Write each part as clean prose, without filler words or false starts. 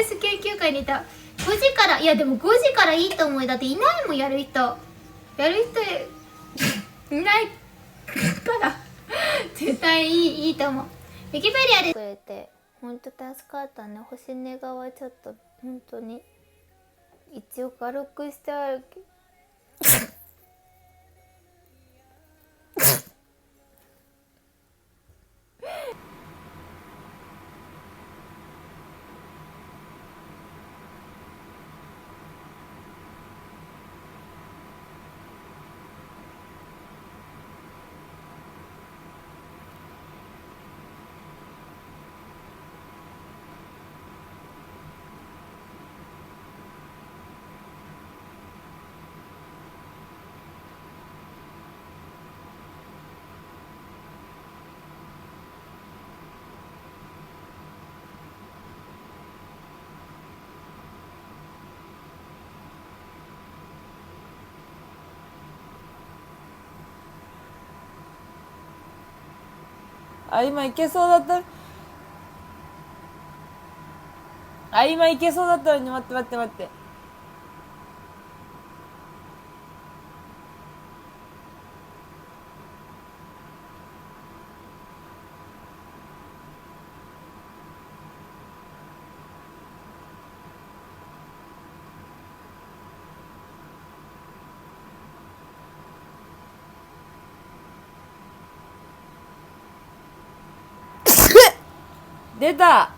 研究会にいた。5時から、いやでも5時からいいと思う。だっていないもん、やる人いないから絶対いいと思う。ウィキペディアでくれてほんと助かったね。星根川ちょっと本当に一応軽くしてあるけどあ、今いけそうだった。あ、今いけそうだったのに、待って待って待って。出た。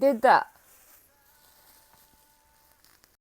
出た。